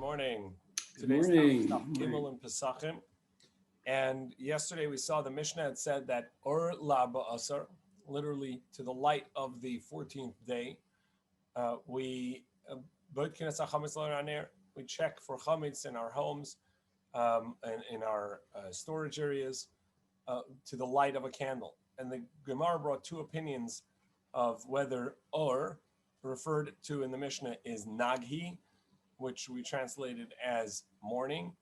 morning. Good Today's morning. Daf Gimel and Pesachim. And yesterday we saw the Mishnah had said that Or La Ba'asar, literally to the light of the 14th day, we check for chametz in our homes and in our storage areas to the light of a candle. And the Gemara brought two opinions of whether Or, referred to in the Mishnah, is Naghi, which we translated as morning,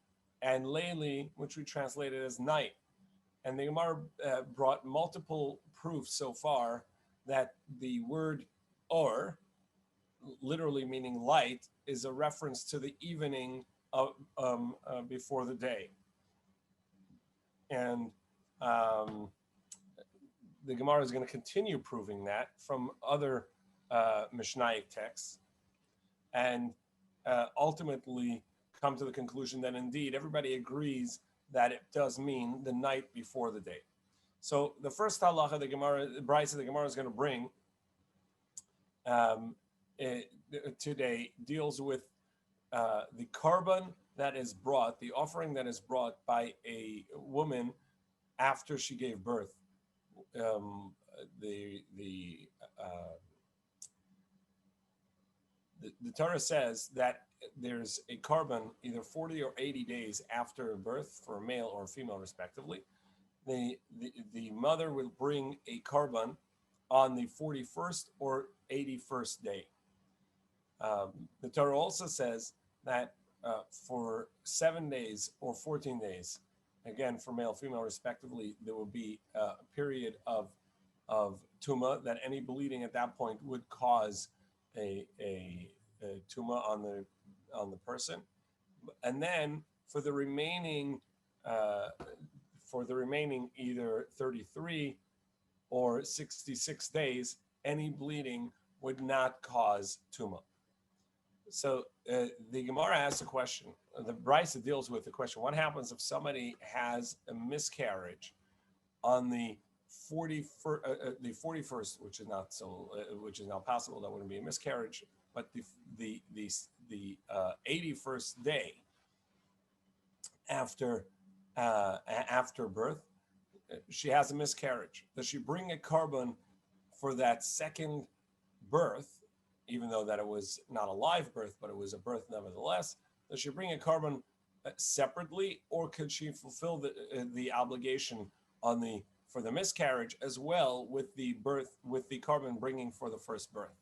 and Leili, which we translated as night. And the Gemara brought multiple proofs so far that the word Or, literally meaning light, is a reference to the evening of, before the day. And the Gemara is going to continue proving that from other Mishnaic texts, and ultimately come to the conclusion that indeed everybody agrees that it does mean the night before the day. So the first halacha the Gemara, the Bryce of the Gemara is going to bring today deals with the korban that is brought, the offering that is brought by a woman after she gave birth. The Torah says that there's a korban either 40 or 80 days after birth for a male or a female, respectively. The mother will bring a korban on the 41st or 81st day. The Torah also says that for 7 days or 14 days, again for male, female, respectively, there will be a period of tumah, that any bleeding at that point would cause a tumah on the person, and then for the remaining either 33 or 66 days, any bleeding would not cause tumah. So the Gemara asks a question. The Brisa deals with the question: what happens if somebody has a miscarriage on the 41st, which is not possible? That wouldn't be a miscarriage, but the 81st day after birth, she has a miscarriage. Does she bring a korban for that second birth, even though that it was not a live birth, but it was a birth nevertheless? Does she bring a korban separately, or could she fulfill the obligation for the miscarriage as well with the birth, with the korban bringing for the first birth?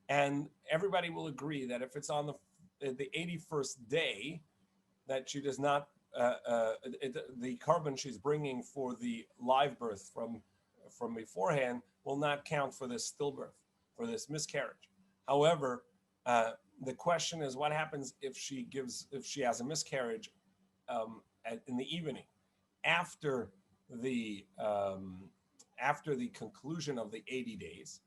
And everybody will agree that if it's on the 81st day, that she does not, the korban she's bringing for the live birth from beforehand will not count for this stillbirth, for this miscarriage. However, the question is, what happens if she has a miscarriage in the evening after the conclusion of the 80 days?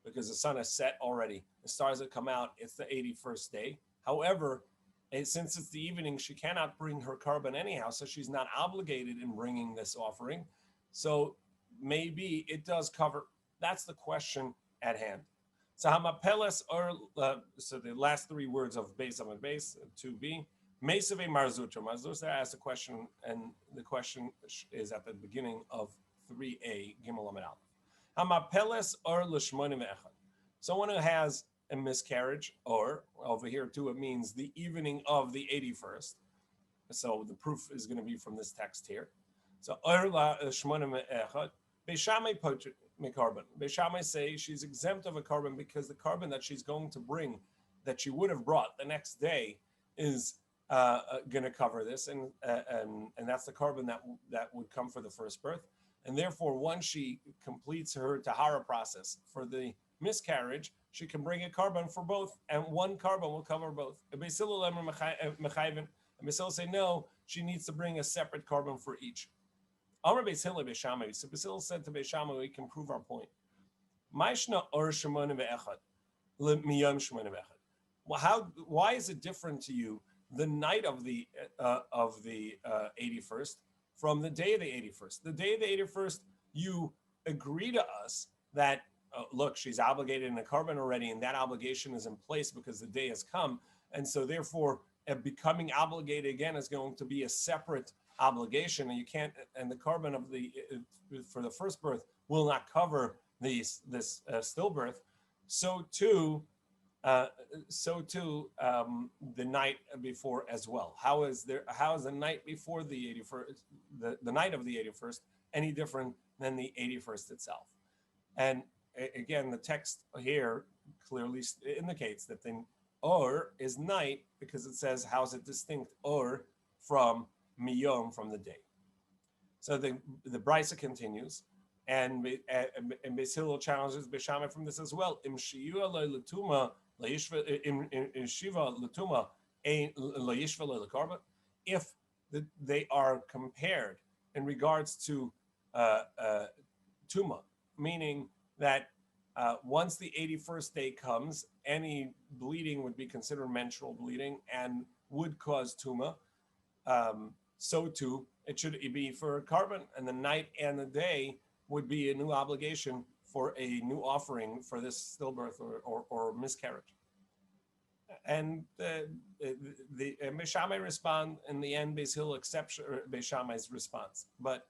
Because the sun has set already, the stars have come out, it's the 81st day. However, since it's the evening, she cannot bring her korban anyhow, so she's not obligated in bringing this offering. So maybe it does cover. That's the question at hand. So hamapeles, or so the last three words of base on base 2b, mesave marzutra. Marzutra asks a question, and the question is at the beginning of 3a Gimel Amid Aleph. Hamapeles or l'shmonim echad. Someone who has a miscarriage, or over here too, it means the evening of the 81st. So the proof is going to be from this text here. So or l'shmonim echad. Beishamai poter mikorban. Beishamai say she's exempt of a korban because the korban that she's going to bring, that she would have brought the next day, is going to cover this, and that's the korban that would come for the first birth. And therefore, once she completes her tahara process for the miscarriage, she can bring a korban for both, and one korban will cover both. And Basil say no, she needs to bring a separate korban for each. Amar Beis Hillel Beis Shammai. So Basil said to Beis Shammai, we can prove our point. Why is it different to you the night of the 81st from the day of the 81st? The day of the 81st, you agree to us that, look, she's obligated in a korban already, and that obligation is in place because the day has come. And so therefore, becoming obligated again is going to be a separate obligation, and you can't. And the carbon of the for the first birth will not cover this stillbirth. So too, the night before as well. How is the night before the 81st, the night of the 81st, any different than the 81st itself? And again, the text here clearly indicates that the or is night because it says, how is it distinct or from miyom, from the day? So the Brisa continues, and Beis Hillel challenges Beis Shammai from this as well. Im shiyua lo l'tuma im shiva l'tuma ein lo yishva lo l'karban. If they are compared in regards to tuma, meaning that once the 81st day comes, any bleeding would be considered menstrual bleeding and would cause tuma. So too, it should be for carbon, and the night and the day would be a new obligation for a new offering for this stillbirth or miscarriage. And the Beis Shammai respond in the end. Beis Hillel accepts Beis Shammai's response, but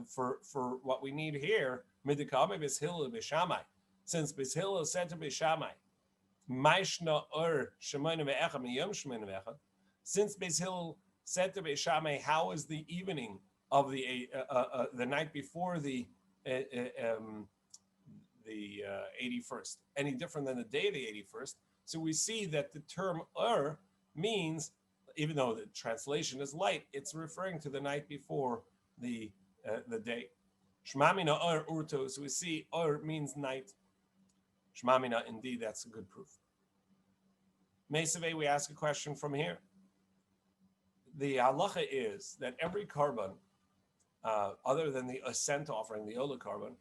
for what we need here, midikame Beis Hillel Beis Shammai, since Beis Hillel said to Beis Shammai, Maishna or Shemayna ve'echa miyom Shemayna ve'echa, since Beis Hillel said to Beis Shammai, how is the evening of the night before the 81st any different than the day of the 81st? So we see that the term means, even though the translation is light, it's referring to the night before the day. Shmamina urto. So we see means night. Shmamina, indeed, that's a good proof. Mesave, we ask a question from here. The halacha is that every carbon, other than the ascent offering, the ola carbon,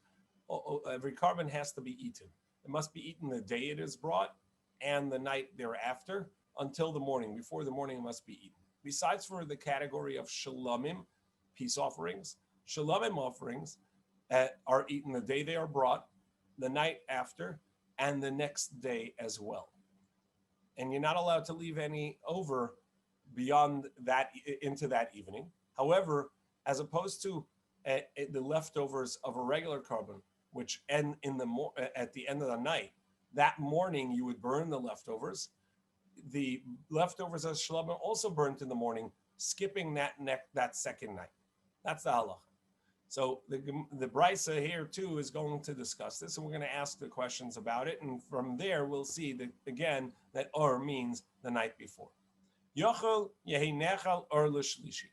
every carbon has to be eaten. It must be eaten the day it is brought and the night thereafter until the morning. Before the morning, it must be eaten. Besides for the category of shalomim, peace offerings, shalomim offerings are eaten the day they are brought, the night after, and the next day as well. And you're not allowed to leave any over beyond that into that evening. However, as opposed to the leftovers of a regular carbon, which end at the end of the night, that morning you would burn the leftovers. The leftovers of shalom also burnt in the morning, skipping that second night. That's the halacha. So the Brisa here too is going to discuss this, and we're going to ask the questions about it, and from there we'll see that again that or means the night before. Yochel yehi nechal or l'shlishi.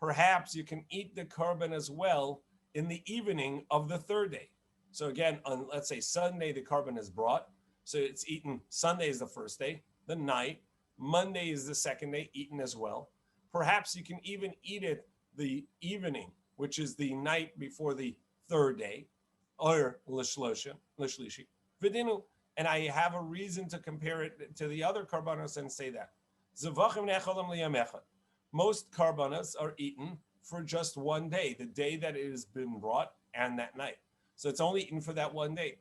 Perhaps you can eat the carbon as well in the evening of the third day. So again, on let's say Sunday, the carbon is brought, so it's eaten. Sunday is the first day, the night. Monday is the second day, eaten as well. Perhaps you can even eat it the evening, which is the night before the third day, or l'shlishi, v'dinu. And I have a reason to compare it to the other karbanos and say that. Most karbanos are eaten for just one day, the day that it has been brought and that night. So it's only eaten for that one day.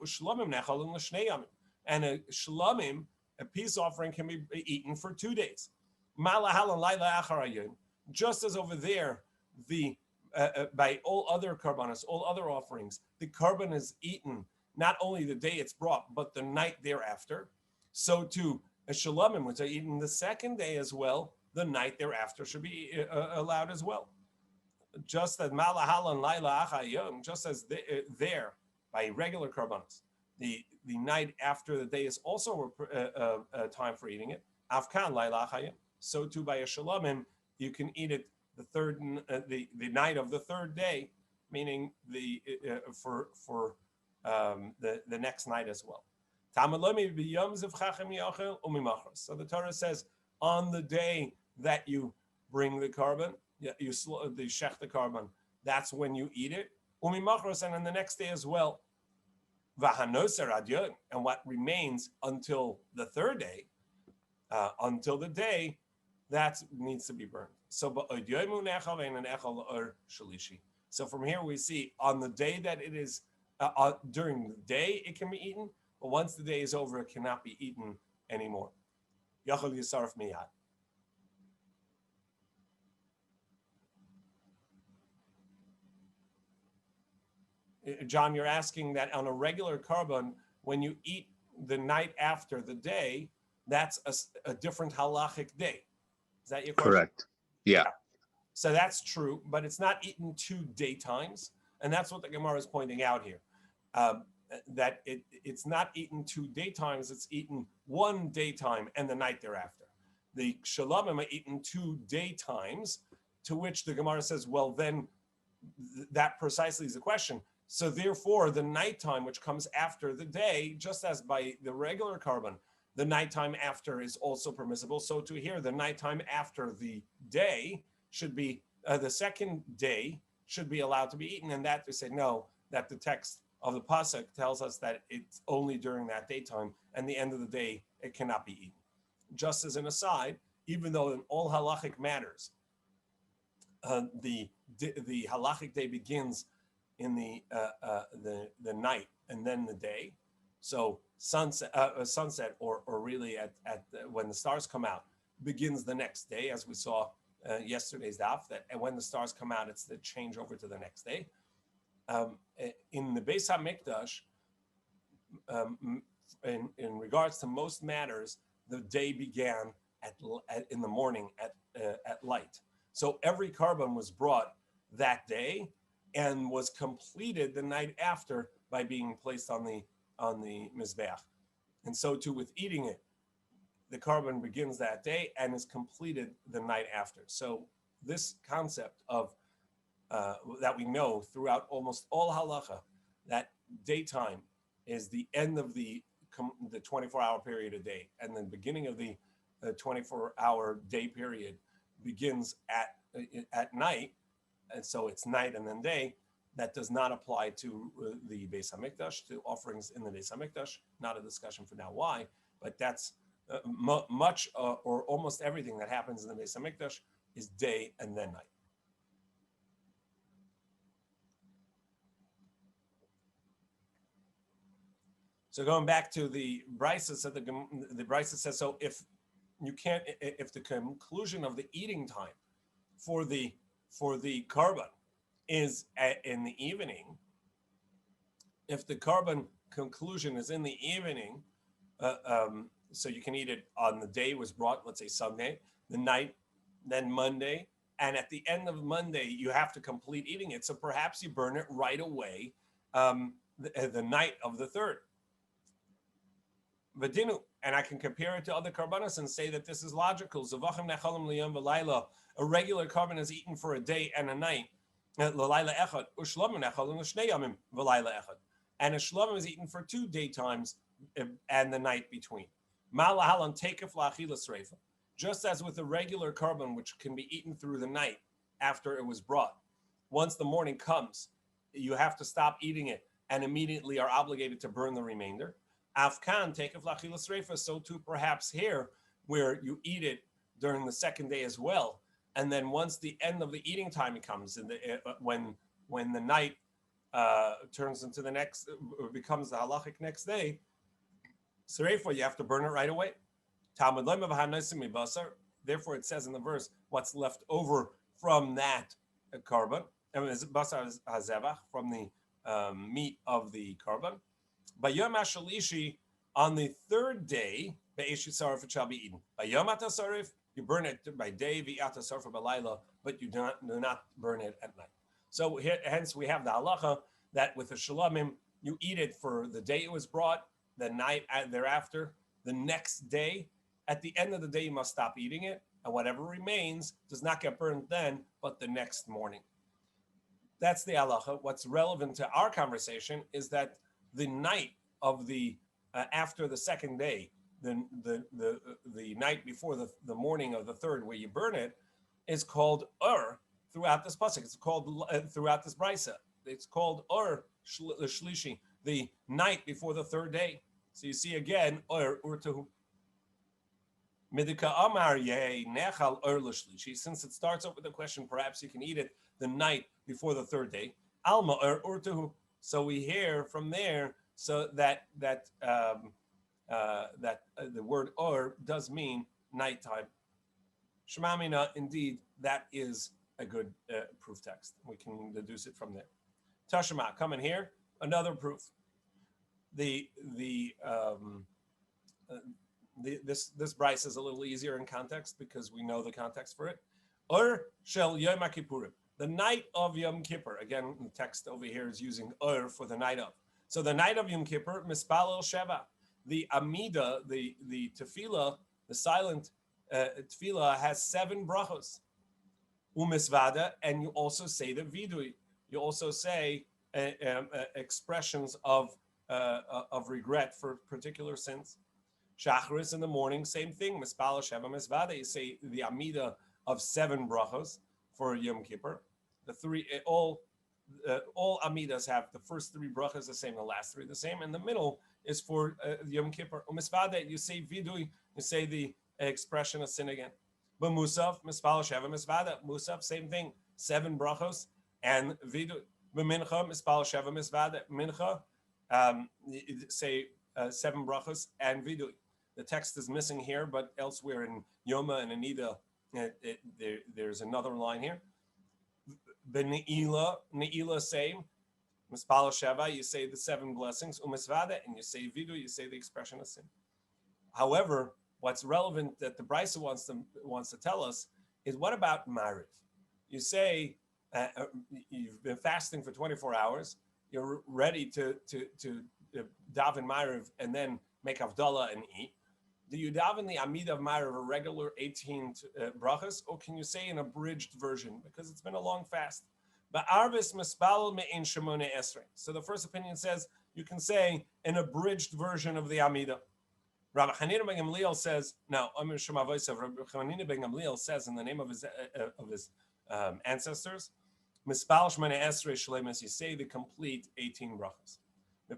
And a shlamim, a peace offering, can be eaten for 2 days. Just as over there, by all other karbanos, all other offerings, the carbon is eaten not only the day it's brought, but the night thereafter. So too, a shalamim, which are eaten the second day as well, the night thereafter should be allowed as well. Just as malahal and laila achayom, just as there by regular karbanos, the night after the day is also a time for eating it. Afkan laila achayom. So too by a shalamim, you can eat it the night of the third day, meaning for the next night as well. So the Torah says on the day that you bring the carbon, you shech the carbon, that's when you eat it. And on the next day as well. And what remains until the third day, until the day, that needs to be burned. So from here we see on the day that it is, during the day it can be eaten, but once the day is over, it cannot be eaten anymore. John, you're asking that on a regular carbon, when you eat the night after the day, that's a different halachic day. Is that your question? Correct. Yeah. So that's true, but it's not eaten 2 daytimes, and that's what the Gemara is pointing out here. That it's not eaten 2 daytimes; it's eaten 1 daytime and the night thereafter. The shalamim are eaten 2 daytimes, to which the Gemara says, well, then that precisely is the question. So therefore, the nighttime, which comes after the day, just as by the regular carbon, the nighttime after is also permissible. So to here, the nighttime after the day should be, the second day should be allowed to be eaten. And that they say, no, that the text of the Pasuk tells us that it's only during that daytime, and the end of the day, it cannot be eaten. Just as an aside, even though in all halachic matters, the halachic day begins in the night and then the day. So sunset or really at when the stars come out begins the next day, as we saw yesterday's daf. That when the stars come out, it's the change over to the next day. In the Beis HaMikdash, in regards to most matters, the day began in the morning at light. So every carbon was brought that day and was completed the night after by being placed on the mizbeach. And so too with eating it, the carbon begins that day and is completed the night after. So this concept of that we know throughout almost all halacha, that daytime is the end of the 24-hour period a day, and the beginning of the 24-hour day period begins at night, and so it's night and then day. That does not apply to the Beis HaMikdash, to offerings in the Beis HaMikdash. Not a discussion for now why, but that's much or almost everything that happens in the Beis HaMikdash is day and then night. So going back to the Brisa, so the Brisa says, so if the conclusion of the eating time for the carbon is in the evening, if the carbon conclusion is in the evening, so you can eat it on the day it was brought, let's say Sunday, the night, then Monday, and at the end of Monday, you have to complete eating it. So perhaps you burn it right away the night of the third. V'dinu, and I can compare it to other karbanos and say that this is logical. A regular carbon is eaten for a day and a night. And a shlamim is eaten for 2 daytimes and the night between. Just as with a regular carbon, which can be eaten through the night after it was brought. Once the morning comes, you have to stop eating it and immediately are obligated to burn the remainder. Afkan, take a flachilas reifa, so too perhaps here, where you eat it during the second day as well. And then once the end of the eating time comes, when the night turns into the next, becomes the halachic next day, Serefa, you have to burn it right away. Therefore, it says in the verse, what's left over from that carbon, from the meat of the carbon. By Yom HaShalishi, on the third day, be'esh sarif it shall be eaten. By Yom HaTasarif, you burn it by day, v'yat sarif b'layla, but you do not burn it at night. So hence we have the halacha that with the shalamim, you eat it for the day it was brought, the night thereafter, the next day. At the end of the day, you must stop eating it, and whatever remains does not get burned then, but the next morning. That's the halacha. What's relevant to our conversation is that the night of the after the second day, the night before the morning of the third, where you burn it, is called throughout this pasuk. It's called throughout this brisa. It's called shlishi, the night before the third day. So you see again urtuhu. Midika amar yeh nechal l'shlishi. Since it starts off with the question, perhaps you can eat it the night before the third day. Alma urtuhu. So we hear from there, so that the word or does mean nighttime. Shemamina, indeed, that is a good proof text. We can deduce it from there. Tashema, come in here. Another proof. This Bryce is a little easier in context because we know the context for it. Ur shel Yom Kippurim, the night of Yom Kippur. Again, the text over here is using Ur for the night of. So the night of Yom Kippur, Mispalel Sheva, the Amida, the Tefillah, the silent Tefillah has 7 brachos. Umisvada, and you also say the vidui. You also say expressions of regret for particular sins. Shachris in the morning, same thing. Mispala Sheva Misvada. You say the Amida of 7 brachos for Yom Kippur. The 3 all Amidas have the first 3 brachos the same, the last 3 the same, and the middle is for Yom Kippur. Umisvada, you say vidui. You say the expression of sin again. But Musaf, Mispal Sheva Misvada, Musaf, same thing, 7 brachos and vidu. But Mincha, Mispal Sheva Misvada, Mincha, say 7 brachos and vidu. The text is missing here, but elsewhere in Yoma and Anida, there's another line here. But Ne'ilah, same. Mispal Sheva, you say the 7 blessings, Umisvada, and you say vidu, you say the expression of sin. However, what's relevant that the Brisa wants to tell us is what about Mariv? You say you've been fasting for 24 hours, you're ready to daven Mariv and then make Havdalah and eat. Do you daven the Amid of Mariv a regular 18 brachas, or can you say an abridged version because it's been a long fast? But Arvis Mispal Me'in Shemone Esrei. So the first opinion says you can say an abridged version of the Amidah. Rabbi Hanina ben Gamliel says, now, Rabbi Hanina ben Gamliel says in the name of his ancestors, Mispal Shmane Esrei Shlemes, you say the complete 18 brachas. The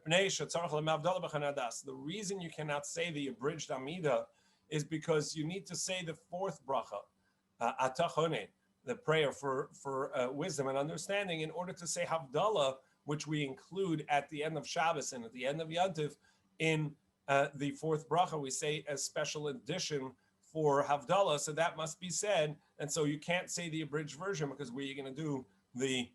reason you cannot say the abridged Amida is because you need to say the 4th bracha, Atachone, the prayer for wisdom and understanding, in order to say Havdalah, which we include at the end of Shabbos and at the end of Yantiv in the 4th bracha. We say a special addition for Havdalah, so that must be said. And so you can't say the abridged version because where you're going to do the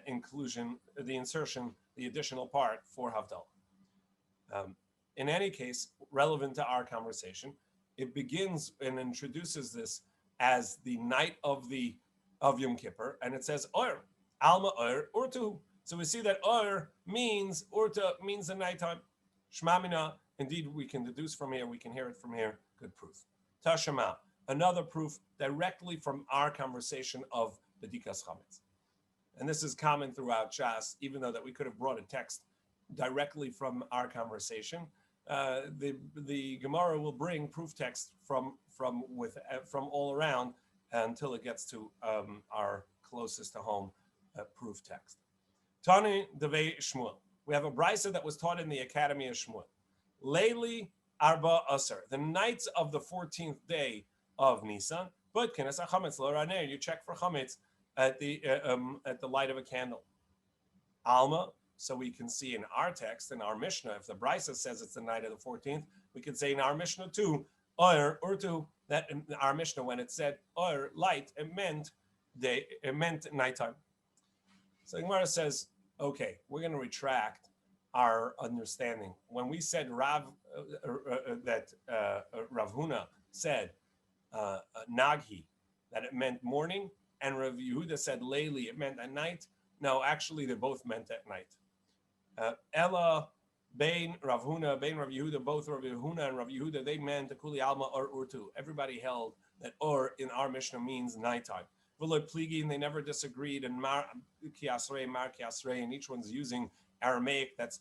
inclusion, the insertion, the additional part for Havdalah. In any case, relevant to our conversation, it begins and introduces this as the night of Yom Kippur, and it says Or, Alma Or, Urtu. So we see that Or means Urta means the nighttime. Shmamina, indeed, we can deduce from here, we can hear it from here. Good proof. Tashema, another proof directly from our conversation of Bedikas Chametz. And this is common throughout Shas, even though that we could have brought a text directly from our conversation. The Gemara will bring proof text from all around until it gets to our closest to home proof text. Tani Devei Shmuel. We have a brisa that was taught in the Academy of Shmuel. Leili Arba Asar, the nights of the 14th day of Nisan. But you check for chametz at the light of a candle. Alma, so we can see in our text, in our Mishnah, if the brisa says it's the night of the 14th, we could say in our Mishnah too, or to that in our Mishnah when it said or light, it meant nighttime. So Gemara says, okay, we're going to retract our understanding. When we said Rav Huna said Naghi, that it meant morning, and Rav Yehuda said Leili, it meant at night. No, actually, they both meant at night. Ella, Bain, Rav Huna, Bain, Rav Yehuda, both Rav Huna and Rav Yehuda, they meant Kuli Alma or Urtu. Everybody held that or in our Mishnah means nighttime. V'lo pligi, and they never disagreed. And Mar Kiasrei, and each one's using Aramaic. That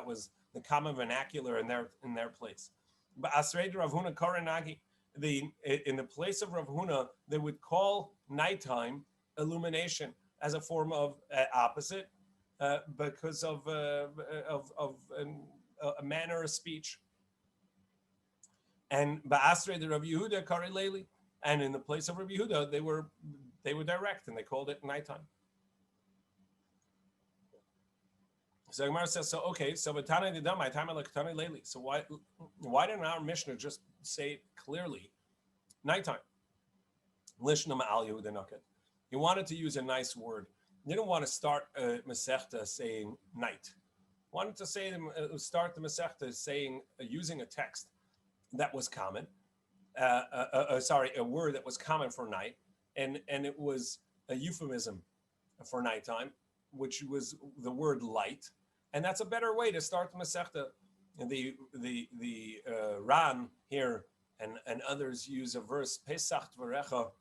was the common vernacular in their place. But Asrei Rav Huna Koranagi, in the place of Rav Huna, they would call nighttime illumination as a form of opposite because of a manner of speech. And Ba'asrei the Rav Yehuda Kari Leili, and in the place of Rav Yehuda, they were direct and they called it nighttime. So Gemara says, so okay, so V'tana Nidam, my time Tani Leili. So why didn't our Mishnah just say clearly nighttime? Lishna Ma'al Yehuda Nakat. He wanted to use a nice word. didn't want to start Masechta saying night. Wanted to say start the Masechta saying using a text that was common. A word that was common for night, and it was a euphemism for nighttime, which was the word light, and that's a better way to start the Masechta. The Ran here and others use a verse Pesach Dvarecha,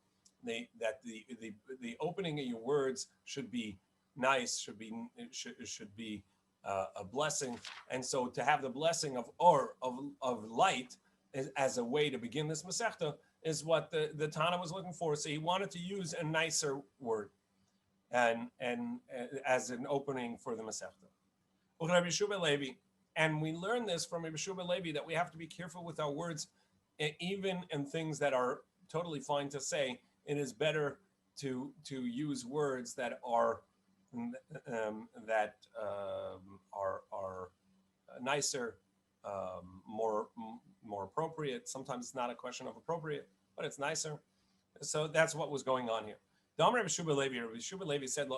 that the opening of your words should be nice, should be a blessing, and so to have the blessing of light as a way to begin this Masechta is what the Tana was looking for. So he wanted to use a nicer word and as an opening for the Masechta. And we learn this from Rabbi Shua Levi that we have to be careful with our words, even in things that are totally fine to say. It is better to use words that are nicer, more appropriate. Sometimes it's not a question of appropriate, but it's nicer. So that's what was going on here. Rabbi Shua Levi said,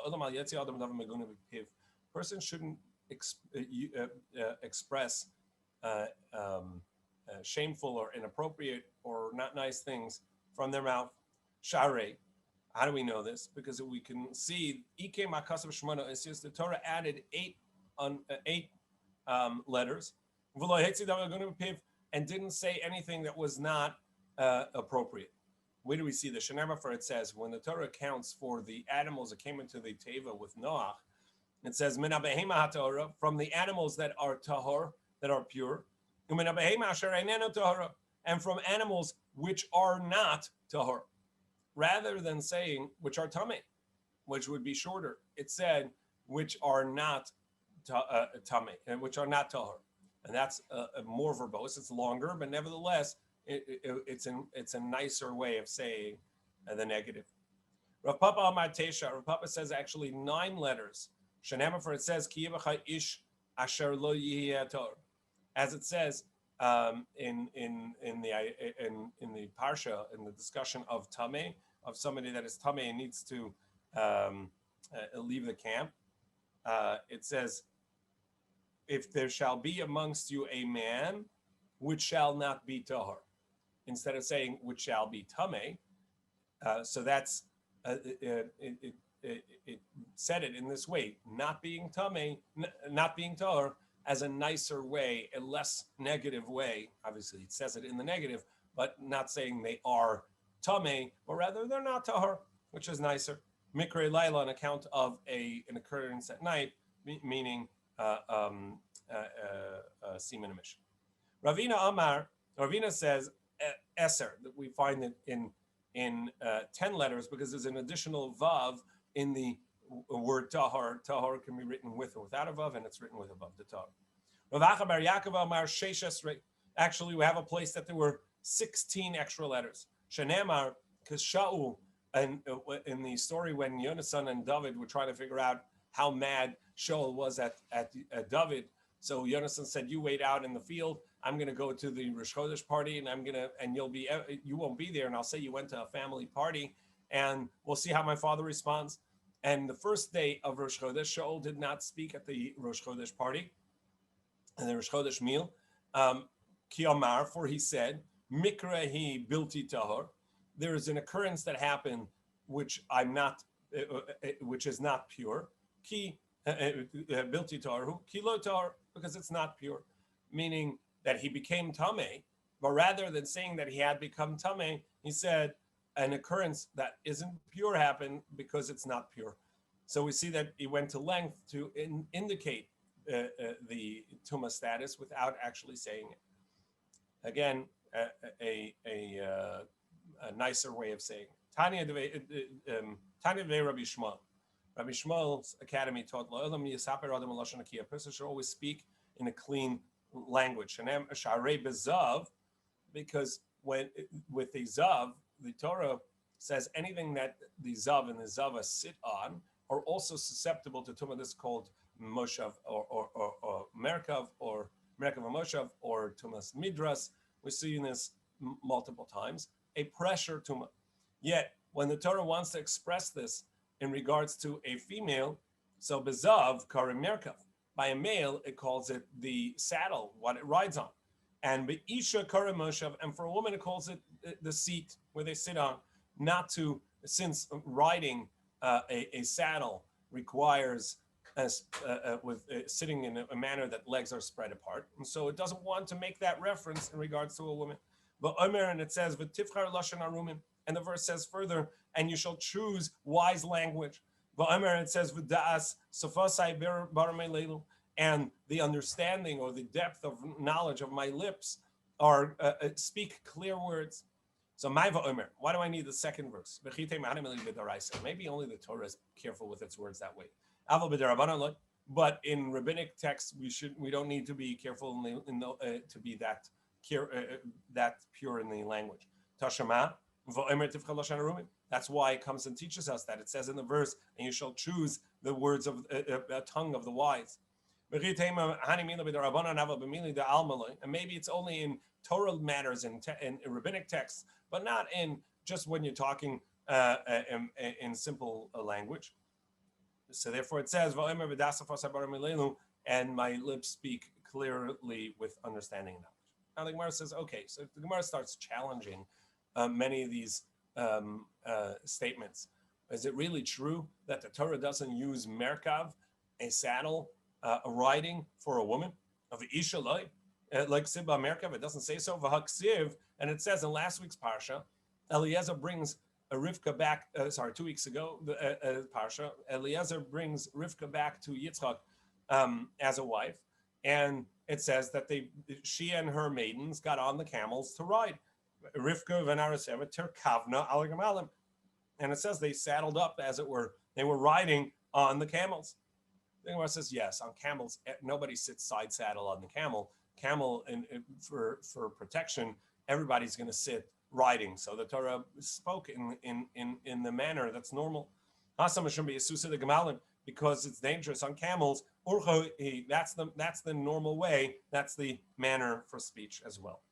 person shouldn't express shameful or inappropriate or not nice things from their mouth. Share. How do we know this? Because we can see the Torah added eight letters and didn't say anything that was not appropriate. Where do we see this? For it says when the Torah accounts for the animals that came into the teva with Noach, it says from the animals that are tahor, that are pure, and from animals which are not tahor. Rather than saying which are tameh, which would be shorter, it said which are not tameh and which are not tahor, and that's more verbose. It's longer, but nevertheless, it's a nicer way of saying the negative. Rav Papa Amar Tesha. Rav Papa says actually 9 letters. Shenema, for it says Ki yivacha ish asher lo yiheh tor, as it says in the parsha, in the discussion of tameh, of somebody that is tameh and needs to leave the camp. It says, if there shall be amongst you a man which shall not be tahor, instead of saying which shall be tameh. So that's it said it in this way, not being tameh, not being tahor, as a nicer way, a less negative way. Obviously, it says it in the negative, but not saying they are tameh, but rather they're not tahor, which is nicer. Mikre Laila, on account of an occurrence at night, meaning semen emission. Ravina says Eser, that we find it in 10 letters because there's an additional vav in the word tahor. Tahor can be written with or without a vav, and it's written with a vav, the tahor. Rav Acha bar Yaakov Amar Sheishes. Actually, we have a place that there were 16 extra letters. Shenemar, because Shaul, and in the story when Yonasan and David were trying to figure out how mad Shaul was at David, so Yonasan said, "You wait out in the field. I'm going to go to the Rosh Chodesh party, and you won't be there, and I'll say you went to a family party, and we'll see how my father responds." And the first day of Rosh Chodesh, Shaul did not speak at the Rosh Chodesh party, and the Rosh Chodesh meal. Ki Amar, for he said, "Mikra hi bilti tahor." There is an occurrence that happened which is not pure. Ki bilti tahor, ki lo tahor, because it's not pure, meaning that he became tameh. But rather than saying that he had become tameh, he said an occurrence that isn't pure happened because it's not pure. So we see that he went to length to indicate the tumah status without actually saying it. Again, a nicer way of saying it. Tanya Dve Rabbi Shmuel. Rabbi Shmuel's academy taught a person should always speak in a clean language. Because when with the zav, the Torah says anything that the zav and the zava sit on are also susceptible to tumah. This is called moshav or merkav or merkav moshav or tumas midras. We've seen this multiple times. A pressure tumah. Yet when the Torah wants to express this in regards to a female, so bezav karim merkav. By a male, it calls it the saddle, what it rides on. And be'isha karim moshav, and for a woman, it calls it the seat where they sit on. Not to, since riding a saddle requires sitting in a manner that legs are spread apart, and so it doesn't want to make that reference in regards to a woman. But Omer, and it says v'tifchar lashon arumin, and the verse says further, and you shall choose wise language. But Omer, it says v'da'as safasai bar leilu, and the understanding or the depth of knowledge of my lips are speak clear words. So Maiva Omer, why do I need the second verse? Maybe only the Torah is careful with its words that way. But in rabbinic texts, we don't need to be careful to be that pure in the language. Tashama, that's why it comes and teaches us that it says in the verse, and you shall choose the words of a tongue of the wise. And maybe it's only in Torah matters in rabbinic texts, but not in just when you're talking in simple language. So therefore it says, and my lips speak clearly with understanding and knowledge. Now the Gemara says, okay, so the Gemara starts challenging many of these statements. Is it really true that the Torah doesn't use merkav, a saddle, a riding for a woman? Of isha loy? Like Sibba Merkav, it doesn't say so. V'haksiv, and it says in last week's parsha, Eliezer brings Rivka back. 2 weeks ago, the parsha, Eliezer brings Rivka back to Yitzchak as a wife, and it says that she and her maidens got on the camels to ride. Rivka v'naraseva terkavna al gamalim, and it says they saddled up, as it were. They were riding on the camels. The Gemara says yes, on camels. Nobody sits side saddle on the camel. Camel, for protection, everybody's going to sit riding. So the Torah spoke in the manner that's normal. Because it's dangerous on camels. That's the normal way. That's the manner for speech as well.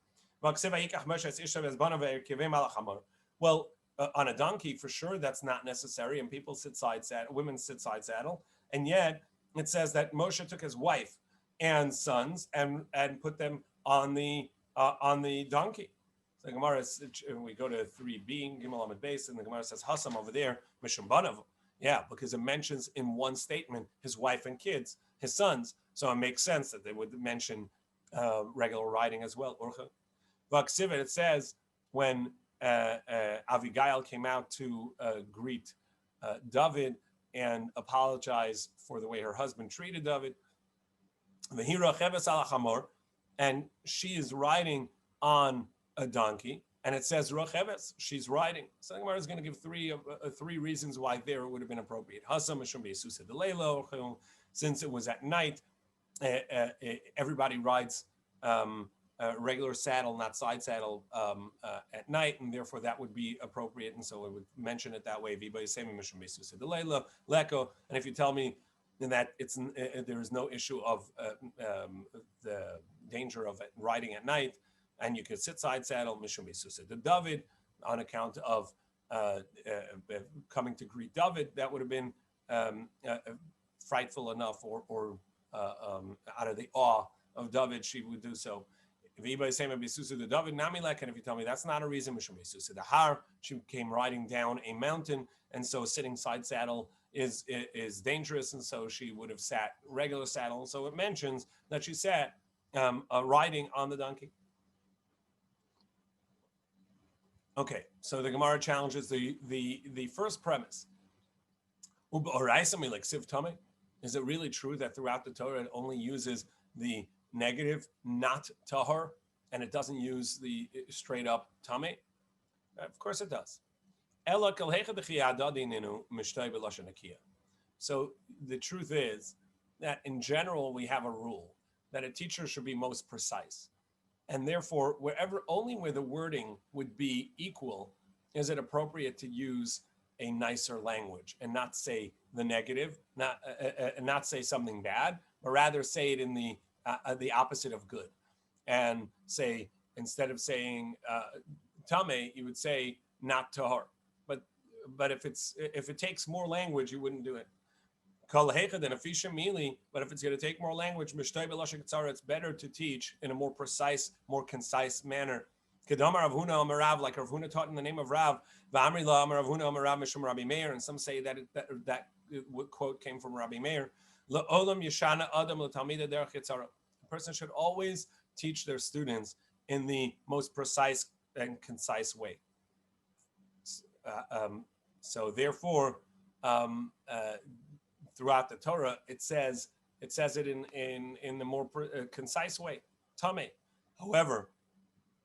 Well, on a donkey, for sure, that's not necessary, and people sit side saddle. Women sit side saddle, and yet it says that Moshe took his wife and sons and put them on the donkey. So the Gemara, we go to 3b, Gimel Amud Beis, and the Gemara says Hasam over there, Mishum Banav. Yeah, because it mentions in one statement his wife and kids, his sons. So it makes sense that they would mention regular riding as well. Vaksivet, it says when Avigail came out to greet David and apologize for the way her husband treated David. And she is riding on a donkey, and it says rocheves, she's riding. So the Gemara is going to give three reasons why there it would have been appropriate. Since it was at night, everybody rides a regular saddle, not side saddle, at night, and therefore that would be appropriate, and so it would mention it that way. And if you tell me that there is no issue of the danger of riding at night, and you could sit side saddle, mishum besusa the David, on account of coming to greet David, that would have been frightful enough, or out of the awe of David, she would do so. And if you tell me that's not a reason, the har, she came riding down a mountain, and so sitting side saddle is dangerous, and so she would have sat regular saddle. And so it mentions that she sat riding on the donkey. Okay, so the Gemara challenges the first premise. Is it really true that throughout the Torah it only uses the negative, not tahor, and it doesn't use the straight up tameh? Of course it does. So the truth is that in general we have a rule that a teacher should be most precise, and therefore only where the wording would be equal is it appropriate to use a nicer language and not say the negative, not say something bad, but rather say it in the opposite of good, and say, instead of saying tameh, you would say not tahor. But but if it takes more language, you wouldn't do it. But if it's going to take more language, it's better to teach in a more precise, more concise manner. Like Rav Huna taught in the name of Rav, and some say that quote came from Rabbi Meir. A person should always teach their students in the most precise and concise way. So therefore, throughout the Torah, it says it in the more concise way, Tameh. However,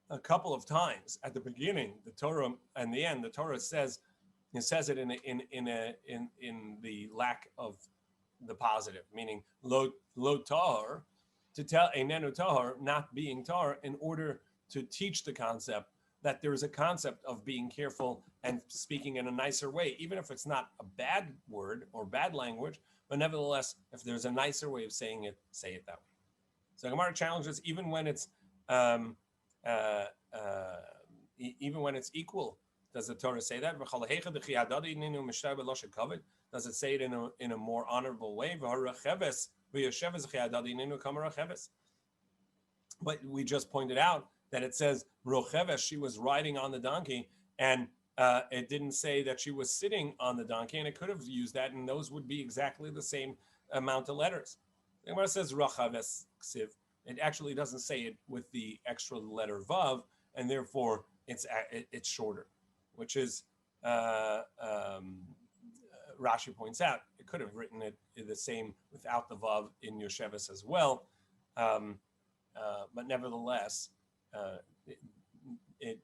a couple of times at the beginning, the Torah and the end, the Torah says it in the lack of the positive, meaning lo tahor, to tell einenu tahor, not being tahor, in order to teach the concept that there is a concept of being careful and speaking in a nicer way, even if it's not a bad word or bad language, but nevertheless, if there's a nicer way of saying it, say it that way. So Gemara challenges even when it's equal. Does the Torah say that? Does it say it in a more honorable way? But we just pointed out that it says Rocheves, she was riding on the donkey, and it didn't say that she was sitting on the donkey, and it could have used that, and those would be exactly the same amount of letters. And when it says Rocheves ksiv, it actually doesn't say it with the extra letter vav, and therefore it's shorter, which is Rashi points out. It could have written it the same without the vav in Yosheves as well, but nevertheless,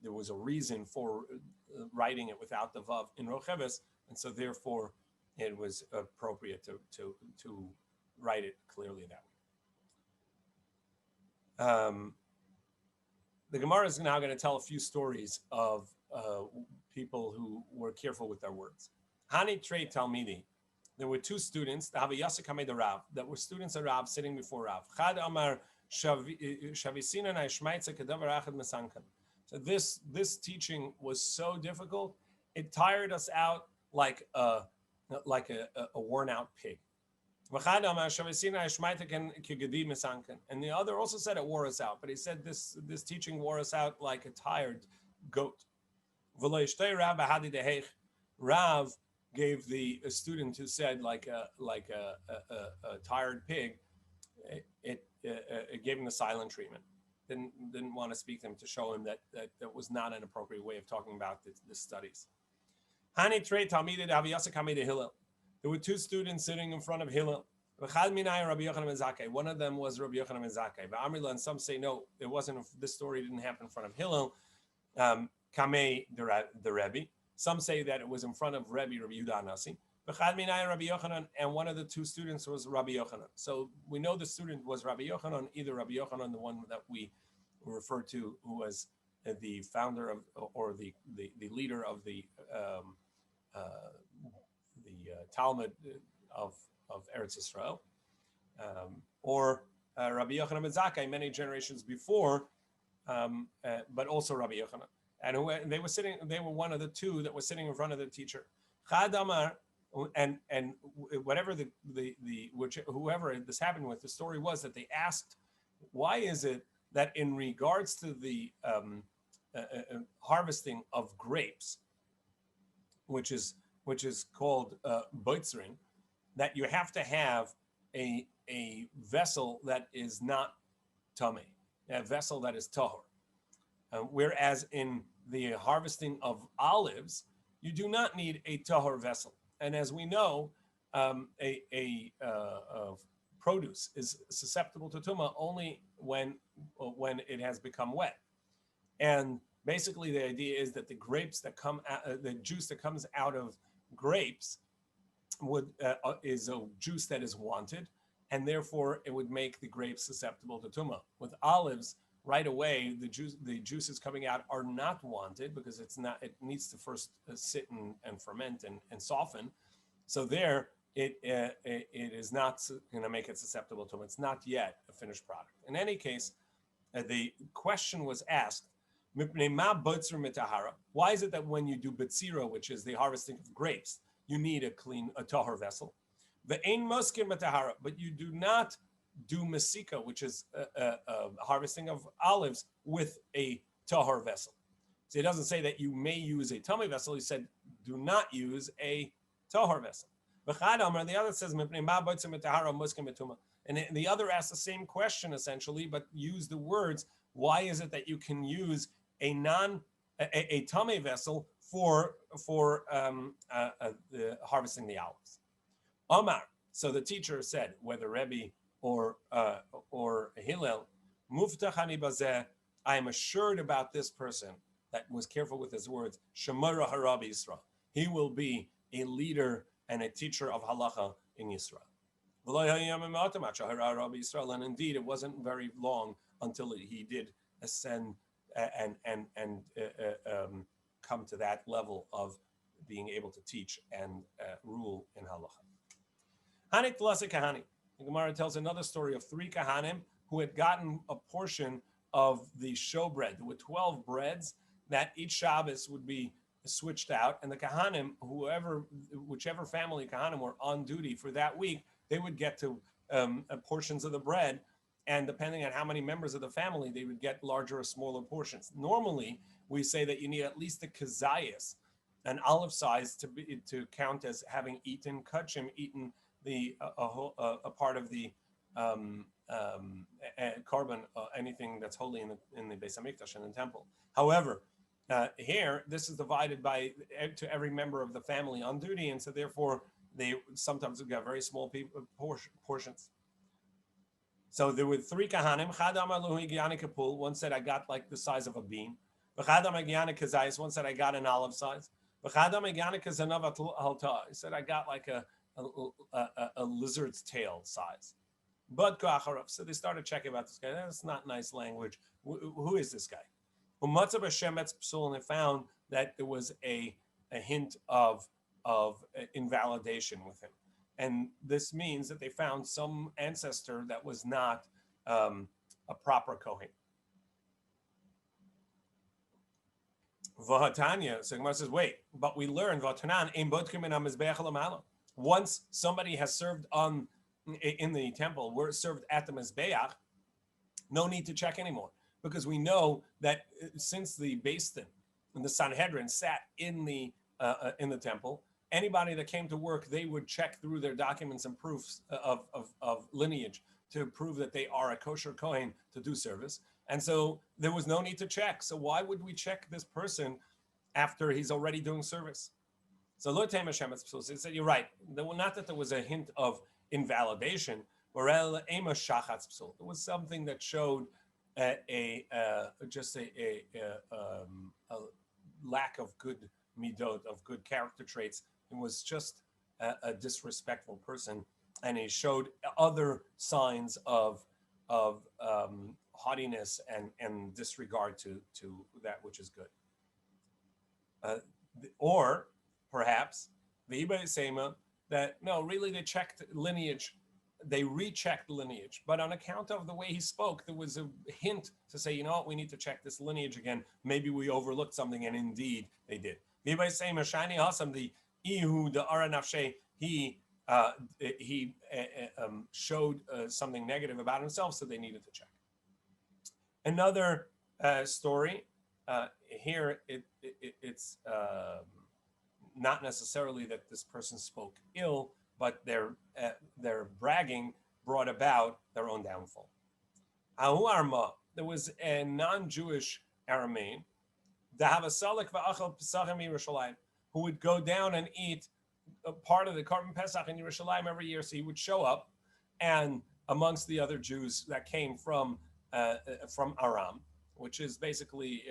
there was a reason for writing it without the vav in Rocheves, and so therefore it was appropriate to write it clearly that way. The Gemara is now going to tell a few stories of people who were careful with their words. Hani Trei Talmidi. There were two students, that were students of Rav sitting before Rav. Chad Amar Shavisina na Ishmaitza Kedavar Achad Mesankan. So this teaching was so difficult, it tired us out like a worn out pig. And the other also said it wore us out, but he said this teaching wore us out like a tired goat. Rav gave the student who said like a tired pig, it gave him the silent treatment. Didn't want to speak to him to show him that was not an appropriate way of talking about the studies. Hani Trei Talmidei Aviyasa Kamei Hillel. There were two students sitting in front of Hillel. One of them was Rabbi Yochanan ben Zakkai. And some say no, it wasn't. This story didn't happen in front of Hillel, Kamei the Rebbe. Some say that it was in front of Rabbi Yehuda Anasi. And one of the two students was Rabbi Yochanan. So we know the student was Rabbi Yochanan, either Rabbi Yochanan, the one that we refer to, who was the founder of, or the leader of the Talmud of Eretz Yisrael, or Rabbi Yochanan ben Zakkai many generations before, but also Rabbi Yochanan. And they were one of the two that was sitting in front of the teacher. Chad Amar, and whatever whoever this happened with, the story was that they asked, why is it that in regards to the harvesting of grapes, which is called boitzrin, that you have to have a vessel that is not tamei, a vessel that is tahor. Whereas in the harvesting of olives, you do not need a tahor vessel. And as we know, produce is susceptible to tumah only when it has become wet. And basically, the idea is that the grapes that come out, the juice that comes out of grapes is a juice that is wanted, and therefore it would make the grapes susceptible to tumah. With olives, right away, the juices coming out are not wanted because it needs to first sit and ferment and soften. So there, it is not going to make it susceptible to them. It's not yet a finished product. In any case, the question was asked, Why is it that when you do betzira, which is the harvesting of grapes, you need a tahor vessel? But you do not do mesika, which is harvesting of olives, with a tahor vessel. So he doesn't say that you may use a tummy vessel. He said, do not use a tahor vessel. And the other says, and the other asks the same question essentially, but use the words, why is it that you can use a tummy vessel for harvesting the olives? Omar. So the teacher said, whether Rebbe or Hillel, Muftachani bazeh, I am assured about this person that was careful with his words. Shemara harabi Yisrael. He will be a leader and a teacher of halacha in Yisrael. And indeed, it wasn't very long until he did ascend and come to that level of being able to teach and rule in halacha. Hanit Tlase Kahani. The Gemara tells another story of 3 Kahanim who had gotten a portion of the showbread. There were 12 breads that each Shabbos would be switched out, and the Kahanim, whichever family Kahanim were on duty for that week, they would get to portions of the bread, and depending on how many members of the family, they would get larger or smaller portions. Normally, we say that you need at least a kazayas, an olive size, to count as having eaten kachim, eaten a part of the carbon, anything that's holy in the Beis Hamikdash and the temple. However, here this is divided to every member of the family on duty, and so therefore they sometimes got very small portions. So there were 3 kahanim. One said I got like the size of a bean. One said I got an olive size. He said I got like a lizard's tail size. But so they started checking about this guy. That's not nice language. Who is this guy? And they found that there was a hint of invalidation with him. And this means that they found some ancestor that was not a proper Kohen. Vahatanya, so Gemara says, wait, but we learned once somebody has served in the temple, we're served at the Mizbeach, no need to check anymore. Because we know that since the Beis Din and the Sanhedrin sat in the temple, anybody that came to work, they would check through their documents and proofs of lineage to prove that they are a kosher Kohen to do service. And so there was no need to check. So why would we check this person after he's already doing service? So Lo Tem Hashem, so he said, you're right. Not that there was a hint of invalidation, but there was something that showed a lack of good midot, of good character traits. It was just a disrespectful person, and he showed other signs of haughtiness and disregard to that which is good. Or perhaps the Iba Sema that no, really they checked lineage. They rechecked lineage, but on account of the way he spoke, there was a hint to say, you know what, we need to check this lineage again. Maybe we overlooked something, and indeed they did. The Ihu, the Ara Nafshe, he showed something negative about himself, so they needed to check. Another story here, it's not necessarily that this person spoke ill, but their bragging brought about their own downfall. Ahu Arma, there was a non-Jewish Aramean, who would go down and eat a part of the Korban Pesach in Yerushalayim every year. So he would show up, and amongst the other Jews that came from Aram, which is basically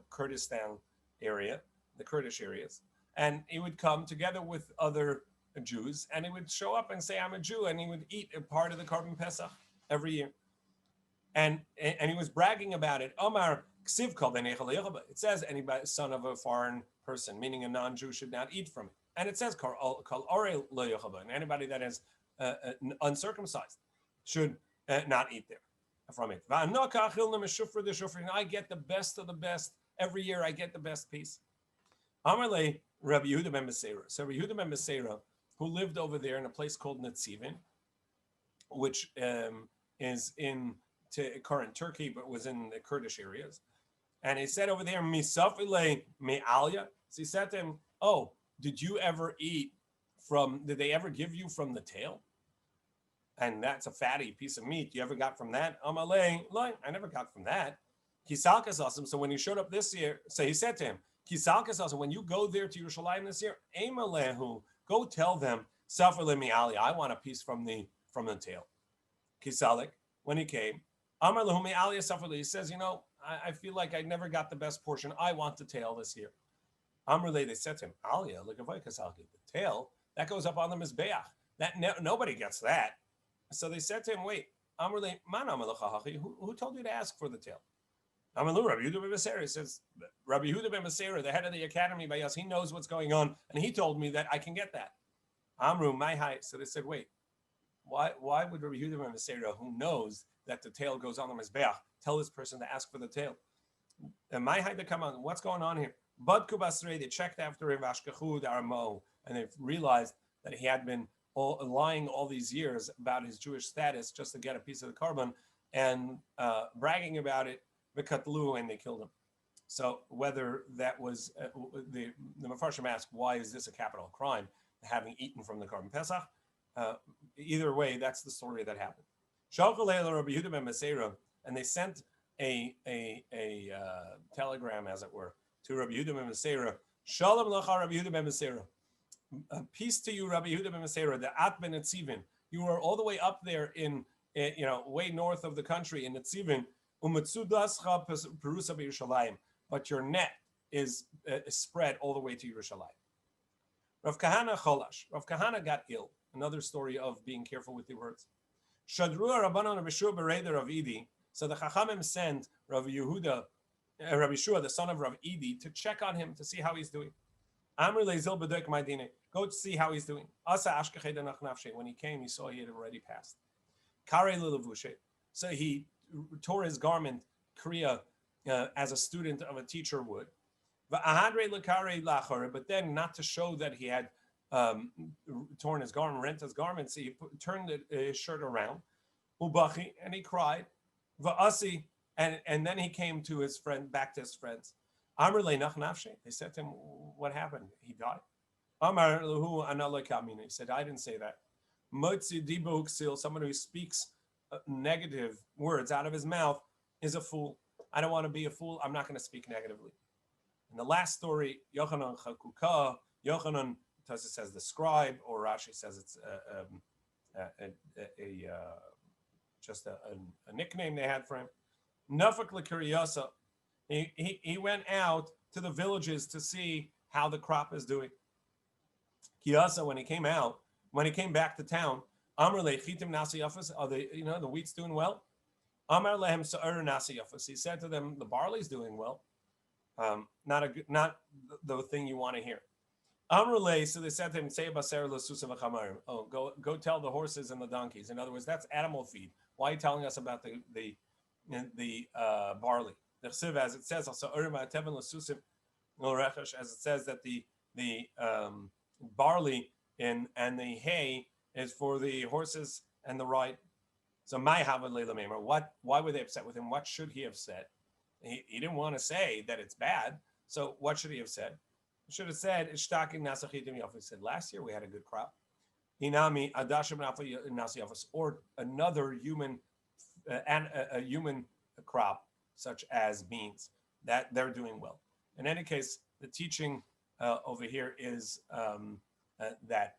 Kurdistan area, the Kurdish areas, and he would come together with other Jews, and he would show up and say, I'm a Jew, and he would eat a part of the Korban Pesach every year. And he was bragging about it. Omar Ksiv called it says anybody son of a foreign person, meaning a non-Jew, should not eat from it. And it says and anybody that is uncircumcised should not eat there from it. I get the best of the best Every year I get the best piece. Amarle Rabbi Yehuda ben Beseira. So Rabbi Yehuda ben Beseira, who lived over there in a place called Netzivin, which is in current Turkey, but was in the Kurdish areas. And he said over there, Misafile me'alya. So he said to him, oh, did you ever eat did they ever give you from the tail? And that's a fatty piece of meat. You ever got from that? Amalei, I never got from that. Kisalkas awesome. So when he showed up this year, so he said to him, Kisalkas awesome, when you go there to Yerushalayim this year, Amalehu, go tell them, Safale me'alya, I want a piece from the tail. Kisalik, when he came, Amar lehu me'alya safale, he says, I feel like I never got the best portion. I want the tail this year. Amrle, they said to him, Alya, look at the tail, that goes up on the Mizbeach. Nobody gets that. So they said to him, wait, Amrle, who told you to ask for the tail? Amalu, Rabbi Yehuda ben Beseira says, Rabbi Yehuda ben Beseira, the head of the academy by us, he knows what's going on, and he told me that I can get that. Amru, my height. So they said, wait, why would Rabbi Yehuda ben Beseira, who knows that the tail goes on the Mizbeach, tell this person to ask for the tail? And my height to come on, what's going on here? Bud Kubasre, they checked after him, Ashkachud Armo, and they realized that he had been lying all these years about his Jewish status just to get a piece of the carbon and bragging about it, Bekatlu, and they killed him. So whether that was, the Mefarshim asked, why is this a capital crime, having eaten from the carbon Pesach? Either way, that's the story that happened. Rabbi Yehuda ben Beseira, and they sent a telegram, as it were, to Rabbi Yehuda ben Beseira. Shalom lecha Rabbi Yehuda ben Beseira. Peace to you, Rabbi Yehuda ben Beseira. The At ben Netzivin. You are all the way up there in, way north of the country in Netzivin. Umatzudascha perusa b'Yerushalayim. But your net is spread all the way to Yerushalayim. Rav Kahana Cholash. Rav Kahana got ill. Another story of being careful with the words. Shadrua Rabbanon Rabbi Shua Bereder of Idi. So the Chachamim sent Rabbi Yehuda, Rabbi Shua, the son of Rav Idi, to check on him to see how he's doing. Amr leZil B'Doik Ma'adine. Go to see how he's doing. Asa Ashkechei Denach Nafshe. When he came, he saw he had already passed. Kare Lilavushe. So he tore his garment, Kriya, as a student of a teacher would. But then, not to show that he had torn his garment, rent his garment, so he turned his shirt around, ubachi, and he cried, va'asi, and then he came to his friend, back to his friends. Amr le'nach nafshe. They said to him, "What happened? He died." Amar lehu anala kamina. He said, "I didn't say that." Motzi dibo uksil. Someone who speaks negative words out of his mouth is a fool. I don't want to be a fool. I'm not going to speak negatively. In the last story, Yochanan Chakuka, Yochanan, Tasa says the scribe, or Rashi says it's just a nickname they had for him. Nafak L'Kuriyasa, he went out to the villages to see how the crop is doing. Kiyasa, when he came back to town, Amr Lechitim Nasi Yafas, are the wheat's doing well? Amar Lehem Sa'ur Nasi Yafas. He said to them, the barley's doing well. Not the thing you want to hear. Amrulay, so they said to him, "Say baser l'susa v'chamarim." Oh, go tell the horses and the donkeys. In other words, that's animal feed. Why are you telling us about the barley? As it says, also as it says that the barley and the hay is for the horses and the ride. So my why were they upset with him? What should he have said? He didn't want to say that it's bad. So what should he have said? He should have said, he said, last year we had a good crop. Hinami adashim nasi, or another human a human crop such as beans, that they're doing well. In any case, the teaching over here is that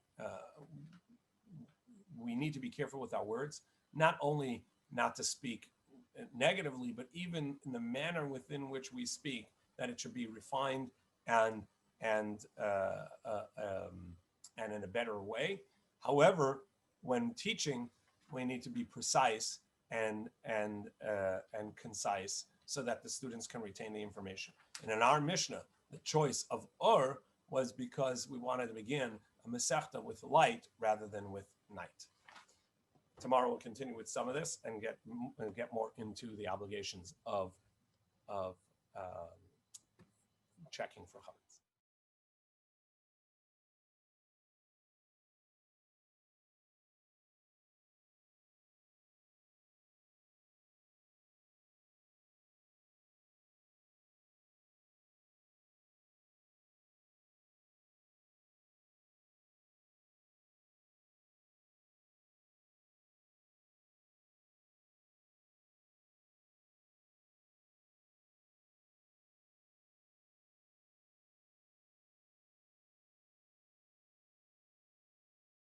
we need to be careful with our words, not only not to speak negatively, but even in the manner within which we speak, that it should be refined and in a better way. However, when teaching, we need to be precise and concise so that the students can retain the information. And in our Mishnah, the choice of Or was because we wanted to begin a Masechta with light rather than with night. Tomorrow we'll continue with some of this and get more into the obligations of checking for chametz.